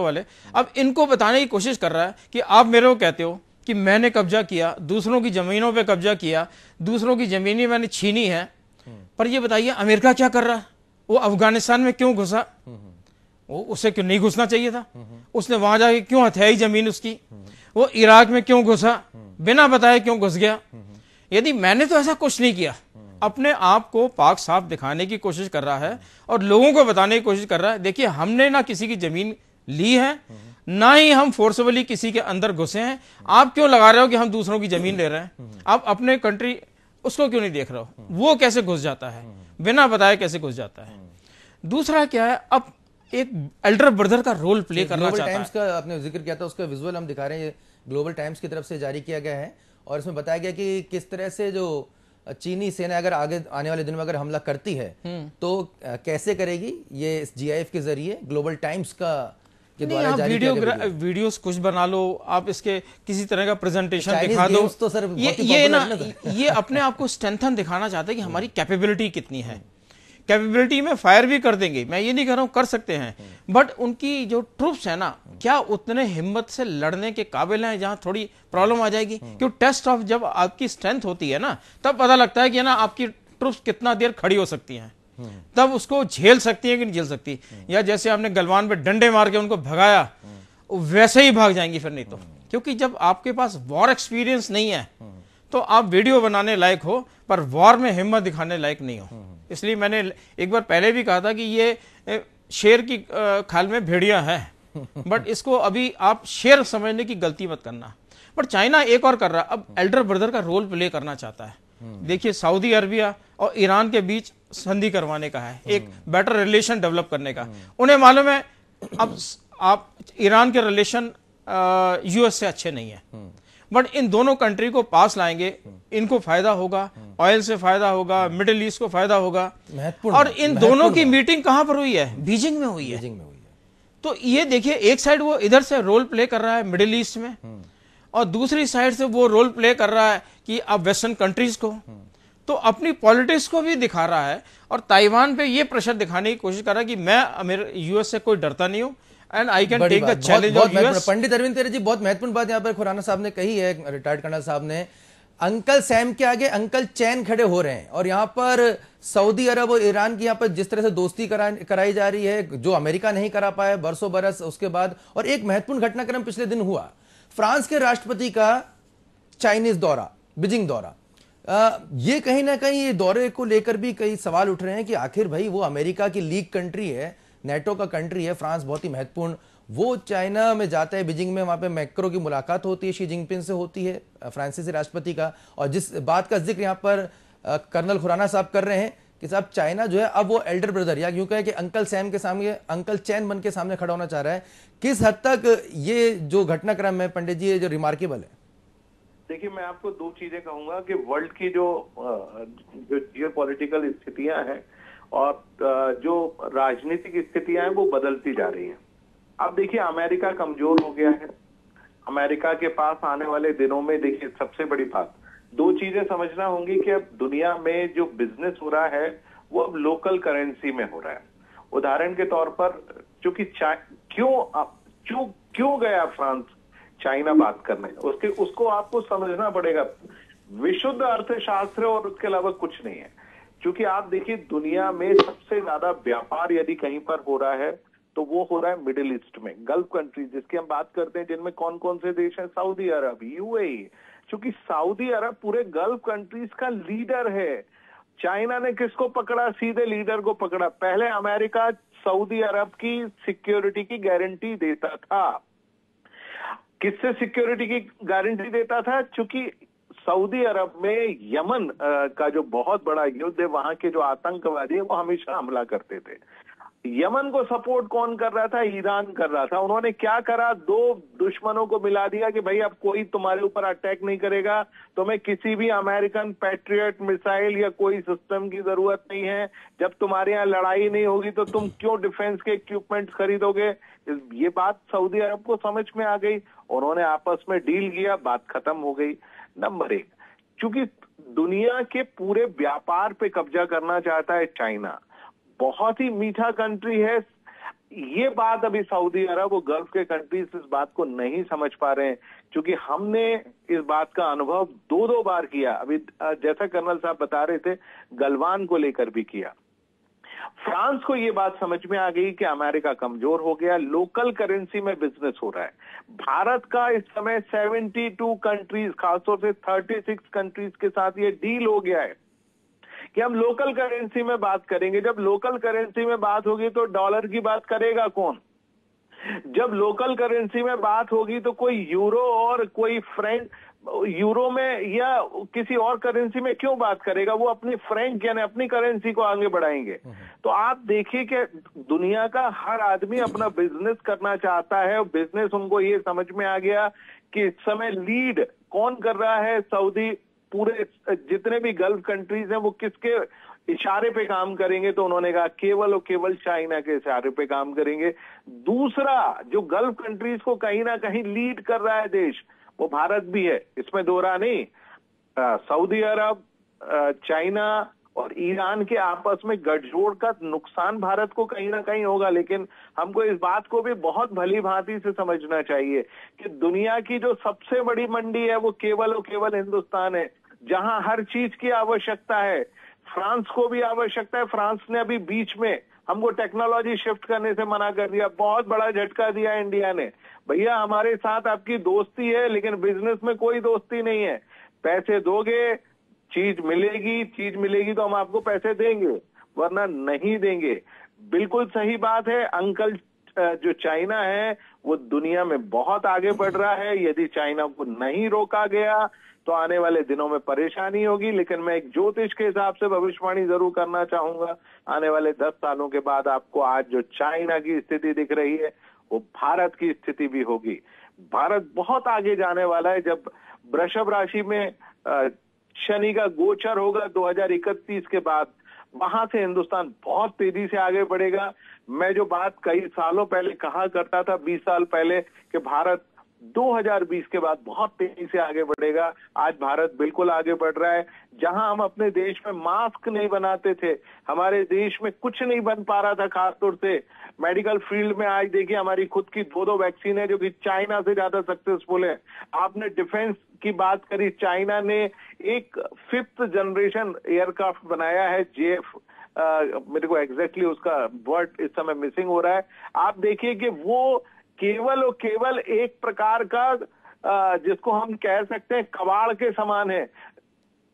वाले, अब इनको बताने की कोशिश कर रहा है कि आप मेरे को कहते हो कि मैंने कब्जा किया, दूसरों की जमीनों पे कब्जा किया, दूसरों की जमीनें मैंने छीनी है, पर ये बताइए अमेरिका क्या कर रहा है? वो अफगानिस्तान में क्यों घुसा? वो उसे क्यों नहीं घुसना चाहिए था? उसने वहां जाके क्यों हथियाई जमीन उसकी? वो इराक में क्यों घुसा? बिना बताए क्यों घुस गया? यदि मैंने तो ऐसा कुछ नहीं किया, अपने आप को पाक साफ दिखाने की कोशिश कर रहा है और लोगों को बताने की कोशिश कर रहा है, देखिए हमने ना किसी की जमीन ली है, ना ही हम फोर्सफुली किसी के अंदर घुसे हैं। आप क्यों लगा रहे हो कि हम दूसरों की जमीन ले रहे हैं? आप अपने कंट्री उसको क्यों नहीं देख रहे हो? वो कैसे घुस जाता है, बिना बताए कैसे घुस जाता है? दूसरा क्या है, अब एक एल्डर ब्रदर का रोल प्ले करना चाहता है। टाइम्स का आपने जिक्र किया था, उसका विजुअल हम दिखा रहे हैं, ग्लोबल टाइम्स की तरफ से जारी किया गया है और इसमें बताया गया कि किस तरह से जो चीनी सेना अगर आगे आने वाले दिनों में अगर हमला करती है तो कैसे करेगी, ये जीआईएफ के जरिए ग्लोबल टाइम्स का के द्वारा जारी किया गया वीडियोस कुछ बना लो, आप इसके किसी तरह का प्रेजेंटेशन दिखा दो। तो सर ये ना ये अपने आप को स्ट्रेंथन दिखाना चाहते हैं कि हमारी कैपेबिलिटी कितनी है। कैपेबिलिटी में फायर भी कर देंगे, मैं ये नहीं कह रहा हूं कर सकते हैं, बट उनकी जो ट्रूप्स है ना, क्या उतने हिम्मत से लड़ने के काबिल हैं? जहां थोड़ी प्रॉब्लम आ जाएगी, क्यों टेस्ट ऑफ जब आपकी स्ट्रेंथ होती है ना, तब पता लगता है कि ना आपकी ट्रूप्स कितना देर खड़ी हो सकती हैं, तब उसको झेल सकती है कि नहीं झेल सकती। या जैसे आपने गलवान पे डंडे मार के उनको भगाया, वैसे ही भाग जाएंगी फिर नहीं तो, क्योंकि जब आपके पास वॉर एक्सपीरियंस नहीं है तो आप वीडियो बनाने लायक हो पर वॉर में हिम्मत दिखाने लायक नहीं हो। इसलिए मैंने एक बार पहले भी कहा था कि ये शेर की खाल में भेड़िया है, बट इसको अभी आप शेर समझने की गलती मत करना। बट चाइना एक और कर रहा है, अब एल्डर ब्रदर का रोल प्ले करना चाहता है। देखिए सऊदी अरबिया और ईरान के बीच संधि करवाने का है, एक बेटर रिलेशन डेवलप करने का। उन्हें मालूम है अब आप ईरान के रिलेशन यूएस से अच्छे नहीं है, बट इन दोनों कंट्री को पास लाएंगे, इनको फायदा होगा, ऑयल से फायदा होगा, मिडिल ईस्ट को फायदा होगा। और इन दोनों की मीटिंग कहां पर हुई है? बीजिंग में हुई है। तो ये देखिए, एक साइड वो इधर से रोल प्ले कर रहा है मिडिल ईस्ट में, और दूसरी साइड से वो रोल प्ले कर रहा है कि अब वेस्टर्न कंट्रीज को, तो अपनी पॉलिटिक्स को भी दिखा रहा है और ताइवान पे ये प्रेशर दिखाने की कोशिश कर रहा है कि मैं यूएस से कोई डरता नहीं हूं and I can take the challenge of US. Pandit Arvind तेरे जी, बहुत महत्वपूर्ण बात यहाँ पर खुराना साहब ने कही है, रिटायर्ड कर्नल साहब ने। अंकल सैम के आगे अंकल चैन खड़े हो रहे हैं और यहाँ पर सऊदी अरब और ईरान की यहाँ पर जिस तरह से दोस्ती कराई जा रही है, जो अमेरिका नहीं करा पाया बरसों बरस उसके बाद। और एक महत्वपूर्ण घटनाक्रम पिछले दिन हुआ, फ्रांस के राष्ट्रपति का चाइनीज दौरा, बीजिंग दौरा। ये कहीं ना कहीं ये दौरे को लेकर भी कई सवाल उठ रहे हैं कि आखिर भाई वो अमेरिका की लीग कंट्री है, नेटो का कंट्री है, फ्रांस बहुत ही महत्वपूर्ण वो चाइना में जाता है, बीजिंग में, वहां पे मैक्रो की मुलाकात होती है, शी जिनपिंग से होती है, फ्रांसीसी राष्ट्रपति का। और जिस बात का जिक्र यहाँ पर कर्नल खुराना साहब कर रहे हैं कि साहब चाइना जो है अब वो एल्डर ब्रदर या यूं कहे कि अंकल सैम के सामने, अंकल चैन बन के सामने खड़ा होना चाह रहा है। किस हद तक ये जो घटनाक्रम है पंडित जी, ये जो रिमार्केबल है? देखिए, मैं आपको दो चीजें कहूंगा कि वर्ल्ड की जो जियोपॉलिटिकल स्थितियां हैं और जो राजनीतिक स्थितियां हैं वो बदलती जा रही हैं। अब देखिए, अमेरिका कमजोर हो गया है। अमेरिका के पास आने वाले दिनों में, देखिए सबसे बड़ी बात, दो चीजें समझना होंगी कि अब दुनिया में जो बिजनेस हो रहा है वो अब लोकल करेंसी में हो रहा है। उदाहरण के तौर पर, चूंकि क्यों गया फ्रांस चाइना बात करने, उसको आपको समझना पड़ेगा। विशुद्ध अर्थशास्त्र और उसके अलावा कुछ नहीं है। क्योंकि आप देखिए, दुनिया में सबसे ज्यादा व्यापार यदि कहीं पर हो रहा है तो वो हो रहा है मिडिल ईस्ट में, गल्फ कंट्रीज जिसकी हम बात करते हैं, जिनमें कौन कौन से देश हैं? सऊदी अरब, यूएई। क्योंकि सऊदी अरब पूरे गल्फ कंट्रीज का लीडर है। चाइना ने किसको पकड़ा? सीधे लीडर को पकड़ा। पहले अमेरिका सऊदी अरब की सिक्योरिटी की गारंटी देता था। किससे सिक्योरिटी की गारंटी देता था? क्योंकि सऊदी अरब में यमन का जो बहुत बड़ा युद्ध है, वहां के जो आतंकवादी है वो हमेशा हमला करते थे। यमन को सपोर्ट कौन कर रहा था? ईरान कर रहा था। उन्होंने क्या करा? दो दुश्मनों को मिला दिया कि भाई अब कोई तुम्हारे ऊपर अटैक नहीं करेगा, तुम्हें किसी भी अमेरिकन पैट्रियट मिसाइल या कोई सिस्टम की जरूरत नहीं है। जब तुम्हारे यहाँ लड़ाई नहीं होगी तो तुम क्यों डिफेंस के इक्विपमेंट खरीदोगे? ये बात सऊदी अरब को समझ में आ गई। उन्होंने आपस में डील किया, बात खत्म हो गई। नंबर एक, क्योंकि दुनिया के पूरे व्यापार पे कब्जा करना चाहता है चाइना। बहुत ही मीठा कंट्री है। ये बात अभी सऊदी अरब और गल्फ के कंट्रीज इस बात को नहीं समझ पा रहे हैं, क्योंकि हमने इस बात का अनुभव दो बार किया। अभी जैसा कर्नल साहब बता रहे थे, गलवान को लेकर भी किया। फ्रांस को ये बात समझ में आ गई कि अमेरिका कमजोर हो गया, लोकल करेंसी में बिजनेस हो रहा है। भारत का इस समय 72 कंट्रीज, खासतौर से 36 कंट्रीज के साथ ये डील हो गया है कि हम लोकल करेंसी में बात करेंगे। जब लोकल करेंसी में बात होगी तो डॉलर की बात करेगा कौन? जब लोकल करेंसी में बात होगी तो कोई यूरो और कोई फ्रैंक, यूरो में या किसी और करेंसी में क्यों बात करेगा? वो अपनी फ्रैंक यानी अपनी करेंसी को आगे बढ़ाएंगे। तो आप देखिए कि दुनिया का हर आदमी अपना बिजनेस करना चाहता है और बिजनेस उनको ये समझ में आ गया कि इस समय लीड कौन कर रहा है? सऊदी। पूरे जितने भी गल्फ कंट्रीज हैं वो किसके इशारे पे काम करेंगे? तो उन्होंने कहा केवल और केवल चाइना के इशारे पे काम करेंगे। दूसरा, जो गल्फ कंट्रीज को कहीं ना कहीं लीड कर रहा है देश, वो भारत भी है, इसमें दो राह नहीं। सऊदी अरब, चाइना और ईरान के आपस में गठजोड़ का नुकसान भारत को कहीं ना कहीं होगा। लेकिन हमको इस बात को भी बहुत भली भांति से समझना चाहिए कि दुनिया की जो सबसे बड़ी मंडी है वो केवल और केवल हिंदुस्तान है, जहां हर चीज की आवश्यकता है। फ्रांस को भी आवश्यकता है। फ्रांस ने अभी बीच में हमको टेक्नोलॉजी शिफ्ट करने से मना कर दिया। बहुत बड़ा झटका दिया इंडिया ने। भैया, हमारे साथ आपकी दोस्ती है लेकिन बिजनेस में कोई दोस्ती नहीं है। पैसे दोगे, चीज मिलेगी तो हम आपको पैसे देंगे, वरना नहीं देंगे। बिल्कुल सही बात है। अंकल जो चाइना है वो दुनिया में बहुत आगे बढ़ रहा है। यदि चाइना को नहीं रोका गया तो आने वाले दिनों में परेशानी होगी। लेकिन मैं एक ज्योतिष के हिसाब से भविष्यवाणी जरूर करना चाहूंगा, आने वाले 10 सालों के बाद आपको आज जो चाइना की स्थिति दिख रही है वो भारत की स्थिति भी होगी। भारत बहुत आगे जाने वाला है। जब वृषभ राशि में शनि का गोचर होगा 2031 के बाद, वहां से हिंदुस्तान बहुत तेजी से आगे बढ़ेगा। मैं जो बात कई सालों पहले कहा करता था, 20 साल पहले, कि भारत 2020 के बाद बहुत तेजी से आगे बढ़ेगा, आज भारत बिल्कुल आगे बढ़ रहा है। जहां हम अपने देश में मास्क नहीं बनाते थे, हमारे देश में कुछ नहीं बन पा रहा था, खासतौर से मेडिकल फील्ड में, आज देखिए हमारी खुद की 2 वैक्सीन है जो कि चाइना से ज्यादा सक्सेसफुल है। आपने डिफेंस की बात करी, चाइना ने एक 5th जनरेशन एयरक्राफ्ट बनाया है, JF, मेरे को एग्जैक्टली उसका वर्ड इस समय मिसिंग हो रहा है। आप देखिए कि वो केवल और केवल एक प्रकार का जिसको हम कह सकते हैं कबाड़ के समान है।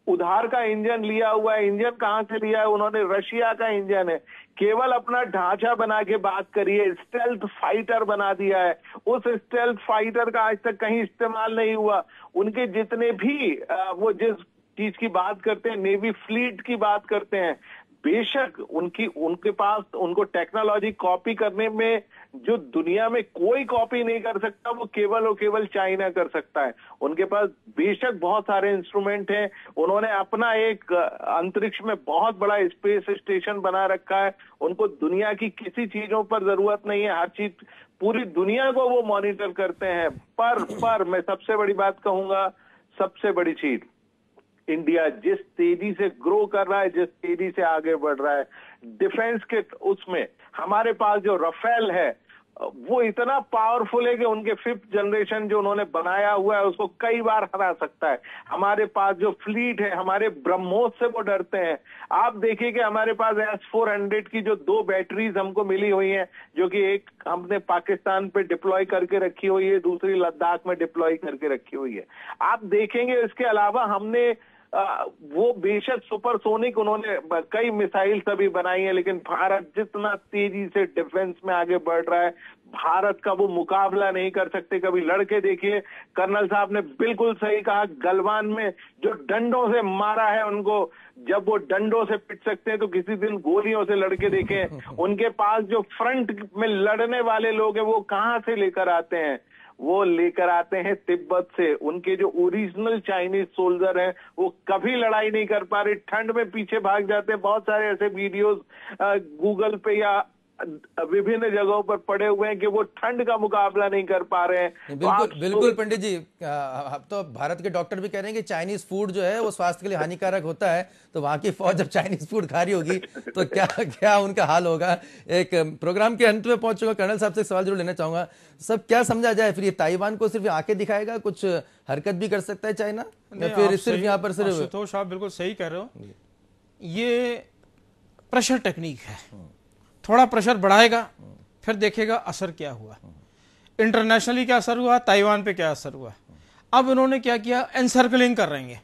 उधार का इंजन लिया हुआ है। इंजन कहां से लिया है उन्होंने? रशिया का इंजन है। केवल अपना ढांचा बना के बात करिए, स्टेल्थ फाइटर बना दिया है। उस स्टेल्थ फाइटर का आज तक कहीं इस्तेमाल नहीं हुआ। उनके जितने भी वो जिस चीज की बात करते हैं, नेवी फ्लीट की बात करते हैं, बेशक उनके पास उनको टेक्नोलॉजी कॉपी करने में जो दुनिया में कोई कॉपी नहीं कर सकता, वो केवल और केवल चाइना कर सकता है। उनके पास बेशक बहुत सारे इंस्ट्रूमेंट हैं। उन्होंने अपना एक अंतरिक्ष में बहुत बड़ा स्पेस स्टेशन बना रखा है। उनको दुनिया की किसी चीजों पर जरूरत नहीं है। हर चीज, पूरी दुनिया को वो मॉनिटर करते हैं। पर मैं सबसे बड़ी बात कहूंगा, सबसे बड़ी चीज, इंडिया जिस तेजी से ग्रो कर रहा है, जिस तेजी से आगे बढ़ रहा है डिफेंस के उसमें, हमारे पास जो राफेल है वो इतना पावरफुल है कि उनके 5th जनरेशन जो उन्होंने बनाया हुआ है उसको कई बार हरा सकता है। हमारे पास जो फ्लीट है, हमारे ब्रह्मोस से वो डरते हैं। आप देखिए कि हमारे पास S-400 की जो 2 बैटरीज हमको मिली हुई हैं, जो कि एक हमने पाकिस्तान पे डिप्लॉय करके रखी हुई है, दूसरी लद्दाख में डिप्लॉय करके रखी हुई है। आप देखेंगे इसके अलावा हमने वो बेशक सुपरसोनिक उन्होंने कई मिसाइल सभी बनाई है, लेकिन भारत जितना तेजी से डिफेंस में आगे बढ़ रहा है, भारत का वो मुकाबला नहीं कर सकते। कभी लड़के देखिए, कर्नल साहब ने बिल्कुल सही कहा, गलवान में जो डंडों से मारा है उनको, जब वो डंडों से पिट सकते हैं तो किसी दिन गोलियों से लड़के देखें। उनके पास जो फ्रंट में लड़ने वाले लोग हैं वो कहां से लेकर आते हैं? वो लेकर आते हैं तिब्बत से। उनके जो ओरिजिनल चाइनीज सोल्जर हैं वो कभी लड़ाई नहीं कर पा रहे, ठंड में पीछे भाग जाते हैं। बहुत सारे ऐसे वीडियोस गूगल पे या विभिन्न जगहों पर पड़े हुए हैं कि वो ठंड का मुकाबला नहीं कर पा रहे हैं। बिल्कुल पंडित जी, अब तो भारत के डॉक्टर भी कह रहे हैं कि चाइनीज फूड जो है वो स्वास्थ्य के लिए हानिकारक होता है, तो वहां की फौज जब चाइनीज फूड खा रही होगी तो क्या क्या उनका हाल होगा। एक प्रोग्राम के अंत में पहुंच चुका, कर्नल साहब से एक सवाल जरूर लेना चाहूंगा। सब क्या समझा जाए फिर, ये ताइवान को सिर्फ आंखें दिखाएगा, कुछ हरकत भी कर सकता है चाइना, या फिर सिर्फ यहाँ पर सिर्फ? आशुतोष, आप बिल्कुल सही कह रहे हो, ये प्रेशर टेक्निक है। थोड़ा प्रेशर बढ़ाएगा, फिर देखेगा असर क्या हुआ। इंटरनेशनली क्या असर हुआ, ताइवान पे क्या असर हुआ। अब उन्होंने क्या किया, एनसर्कलिंग कर रहेंगे,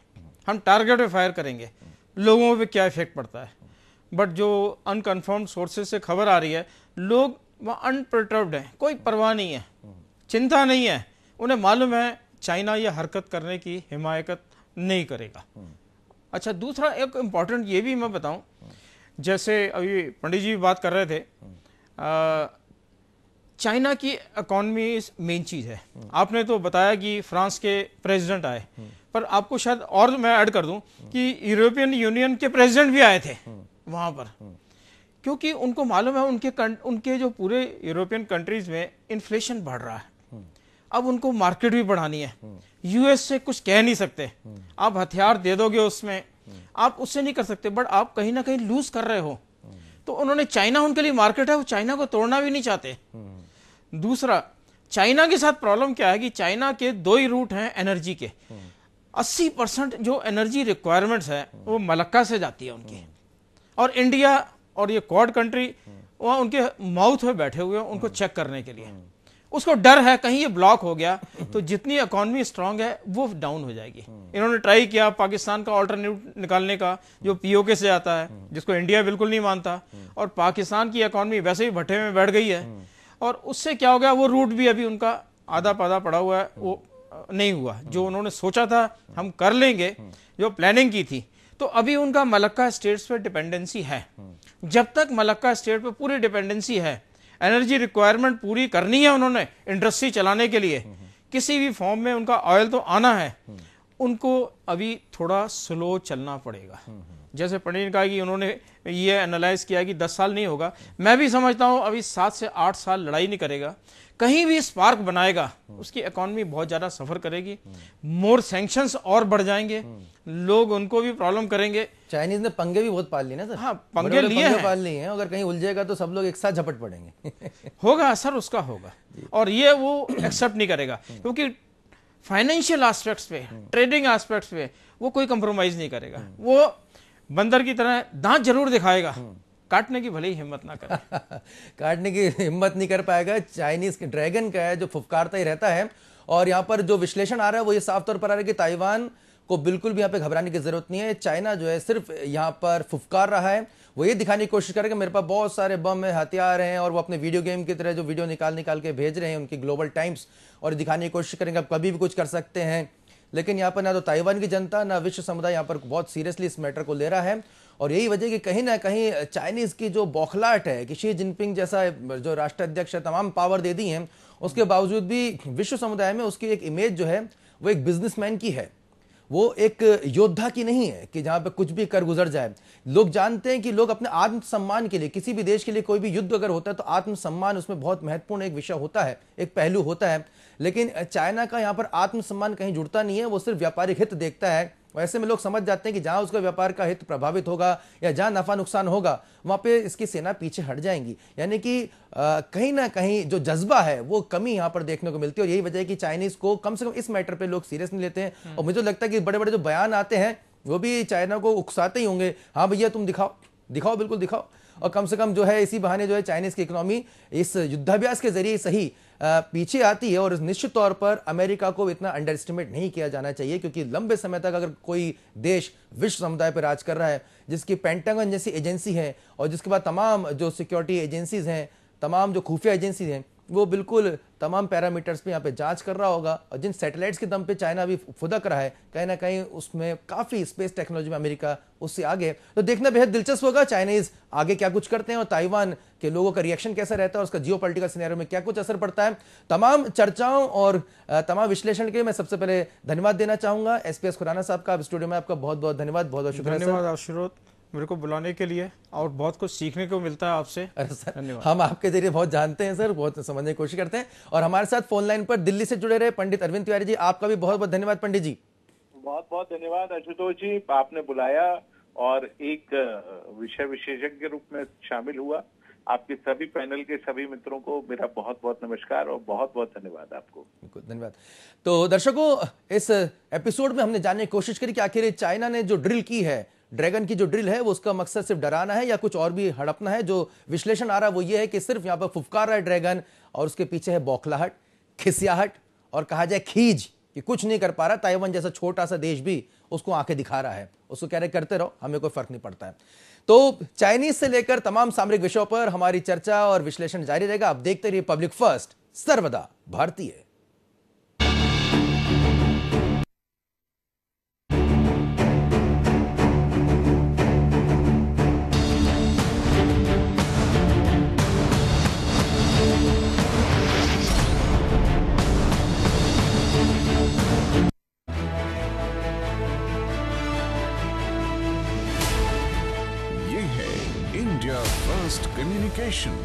हम टारगेट पे फायर करेंगे, लोगों पे क्या इफेक्ट पड़ता है। बट जो अनकन्फर्म्ड सोर्सेज से खबर आ रही है, लोग वहाँ अनपर्टर्ब्ड हैं, कोई परवाह नहीं है, चिंता नहीं है। उन्हें मालूम है चाइना ये हरकत करने की हिमायत नहीं करेगा। अच्छा, दूसरा एक इम्पॉर्टेंट ये भी मैं बताऊं, जैसे अभी पंडित जी बात कर रहे थे, चाइना की इकॉनमी मेन चीज है। आपने तो बताया कि फ्रांस के प्रेसिडेंट आए, पर आपको शायद और मैं ऐड कर दूं कि यूरोपियन यूनियन के प्रेसिडेंट भी आए थे वहां पर, क्योंकि उनको मालूम है उनके जो पूरे यूरोपियन कंट्रीज में इन्फ्लेशन बढ़ रहा है। अब उनको मार्केट भी बढ़ानी है। यूएस से कुछ कह नहीं सकते, आप हथियार दे दोगे उसमें, आप उससे नहीं कर सकते, बट आप कहीं ना कहीं लूज कर रहे हो। तो उन्होंने, चाइना उनके लिए मार्केट है, वो चाइना को तोड़ना भी नहीं चाहते। दूसरा, चाइना के साथ प्रॉब्लम क्या है कि चाइना के 2 ही रूट हैं एनर्जी के। 80% जो एनर्जी रिक्वायरमेंट्स है वो मलक्का से जाती है उनकी, और इंडिया और ये क्वाड कंट्री वहाँ उनके माउथ में बैठे हुए हैं उनको चेक करने के लिए। उसको डर है कहीं ये ब्लॉक हो गया तो जितनी इकॉनमी स्ट्रांग है वो डाउन हो जाएगी। इन्होंने ट्राई किया पाकिस्तान का ऑल्टरनेटिव निकालने का, जो पीओके से आता है, जिसको इंडिया बिल्कुल नहीं मानता, और पाकिस्तान की इकॉनमी वैसे ही भट्टे में बैठ गई है, और उससे क्या हो गया, वो रूट भी अभी उनका आधा पाधा पड़ा हुआ है, वो नहीं हुआ। जो उन्होंने सोचा था हम कर लेंगे, जो प्लानिंग की थी, तो अभी उनका मलक्का स्टेट्स पे डिपेंडेंसी है। जब तक मलक्का स्टेट पे पूरी डिपेंडेंसी है, एनर्जी रिक्वायरमेंट पूरी करनी है उन्होंने इंडस्ट्री चलाने के लिए, किसी भी फॉर्म में उनका ऑयल तो आना है, उनको अभी थोड़ा स्लो चलना पड़ेगा। जैसे पंडित ने कहा कि उन्होंने ये एनालाइज किया कि 10 साल नहीं होगा, मैं भी समझता हूं अभी 7 से 8 साल लड़ाई नहीं करेगा, कहीं भी स्पार्क बनाएगा उसकी इकॉनमी बहुत ज्यादा सफर करेगी, मोर सैंक्शंस और बढ़ जाएंगे, लोग उनको भी प्रॉब्लम करेंगे। चाइनीज ने पंगे भी बहुत पाल लिए ना सर। हाँ, पंगे लिए हैं, पाल लिए हैं, अगर कहीं उलझेगा तो सब लोग एक साथ झपट पड़ेंगे। होगा असर उसका होगा, और ये वो एक्सेप्ट नहीं करेगा, क्योंकि फाइनेंशियल एस्पेक्ट्स पे, ट्रेडिंग एस्पेक्ट्स पे वो कोई कंप्रोमाइज नहीं करेगा। वो बंदर की तरह दांत जरूर दिखाएगा, काटने की भले ही हिम्मत ना करे। काटने की हिम्मत नहीं कर पाएगा। चाइनीज ड्रैगन का है जो फुफकारता ही रहता है। और यहाँ पर जो विश्लेषण आ रहा है वो ये साफ तौर पर आ रहा है कि ताइवान को बिल्कुल भी यहाँ पे घबराने की जरूरत नहीं है। चाइना जो है सिर्फ यहाँ पर फुफकार रहा है, वो ये दिखाने की कोशिश करेगा मेरे पास बहुत सारे बम है, हथियार हैं, और वो अपने वीडियो गेम की तरह जो वीडियो निकाल के भेज रहे हैं उनकी ग्लोबल टाइम्स, और दिखाने की कोशिश करेंगे अब कभी भी कुछ कर सकते हैं। लेकिन यहाँ पर ना तो ताइवान की जनता ना विश्व समुदाय यहाँ पर बहुत सीरियसली इस मैटर को ले रहा है, और यही वजह कि कहीं ना कहीं चाइनीज की जो बौखलाहट है कि शी जिनपिंग जैसा जो राष्ट्राध्यक्ष है तमाम पावर दे दी हैं, उसके बावजूद भी विश्व समुदाय में उसकी एक इमेज जो है वो एक बिजनेसमैन की है, वो एक योद्धा की नहीं है कि जहां पे कुछ भी कर गुजर जाए। लोग जानते हैं कि लोग अपने आत्मसम्मान के लिए, किसी भी देश के लिए कोई भी युद्ध अगर होता है तो आत्मसम्मान उसमें बहुत महत्वपूर्ण एक विषय होता है, एक पहलू होता है। लेकिन चाइना का यहाँ पर आत्मसम्मान कहीं जुड़ता नहीं है, वो सिर्फ व्यापारिक हित देखता है। ऐसे में लोग समझ जाते हैं कि जहां उसका व्यापार का हित प्रभावित होगा या जहां नफा नुकसान होगा वहां पे इसकी सेना पीछे हट जाएंगी। यानी कि कहीं ना कहीं जो जज्बा है वो कमी यहां पर देखने को मिलती है, और यही वजह है कि चाइनीज को कम से कम इस मैटर पे लोग सीरियस नहीं लेते हैं। और मुझे लगता है कि बड़े बड़े जो बयान आते हैं वो भी चाइना को उकसाते ही होंगे, हाँ भैया तुम दिखाओ दिखाओ, बिल्कुल दिखाओ। और कम से कम जो है इसी बहाने जो है चाइनीज की इकोनॉमी इस युद्धाभ्यास के जरिए सही पीछे आती है। और निश्चित तौर पर अमेरिका को इतना अंडर एस्टिमेट नहीं किया जाना चाहिए, क्योंकि लंबे समय तक अगर कोई देश विश्व समुदाय पर राज कर रहा है, जिसकी पेंटागन जैसी एजेंसी है और जिसके बाद तमाम जो सिक्योरिटी एजेंसीज हैं, तमाम जो खुफिया एजेंसी हैं, वो बिल्कुल तमाम पैरामीटर्स पे यहाँ पे जांच कर रहा होगा, और जिन सैटेलाइट्स के दम पे चाइना अभी फुदक रहा है कहीं ना कहीं उसमें काफी स्पेस टेक्नोलॉजी में अमेरिका उससे आगे। तो देखना बेहद दिलचस्प होगा चाइनीज आगे क्या कुछ करते हैं और ताइवान के लोगों का रिएक्शन कैसा रहता है, उसका जियोपॉलिटिकल सिनेरियो में क्या कुछ असर पड़ता है। तमाम चर्चाओं और तमाम विश्लेषण के लिए मैं सबसे पहले धन्यवाद देना चाहूंगा एसपीएस खुराना साहब का। स्टूडियो में आपका बहुत बहुत धन्यवाद, बहुत बहुत शुक्रिया। धन्यवाद मेरे को बुलाने के लिए, और बहुत कुछ सीखने को मिलता है आपसे। धन्यवाद। हम आपके जरिए बहुत जानते हैं सर, बहुत समझने की कोशिश करते हैं। और हमारे साथ फोन लाइन पर दिल्ली से जुड़े रहे पंडित अरविंद तिवारी जी, आपका भी बहुत बहुत धन्यवाद। पंडित जी बहुत बहुत धन्यवाद। आशुतोष जी, आपने बुलाया और एक विषय विशेषज्ञ के रूप में शामिल हुआ। आपके सभी पैनल के सभी मित्रों को मेरा बहुत बहुत नमस्कार और बहुत बहुत धन्यवाद आपको। धन्यवाद। तो दर्शकों, इस एपिसोड में हमने जानने की कोशिश करी कि आखिर चाइना ने जो ड्रिल की है, ड्रैगन की जो ड्रिल है, वो उसका मकसद सिर्फ डराना है या कुछ और भी हड़पना है। जो विश्लेषण आ रहा है वो ये है कि सिर्फ यहाँ पर फुफकार रहा है ड्रैगन, और उसके पीछे है बौखलाहट, खिसियाहट, और कहा जाए खीज कि कुछ नहीं कर पा रहा। ताइवान जैसा छोटा सा देश भी उसको आंखें दिखा रहा है, उसको कह रहे करते रहो, हमें कोई फर्क नहीं पड़ता है। तो चाइनीज से लेकर तमाम सामरिक विषयों पर हमारी चर्चा और विश्लेषण जारी रहेगा। आप देखते रहिए पब्लिक फर्स्ट, सर्वदा भारतीय। इंडिया फर्स्ट कम्युनिकेशन,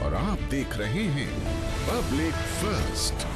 और आप देख रहे हैं पब्लिक फर्स्ट।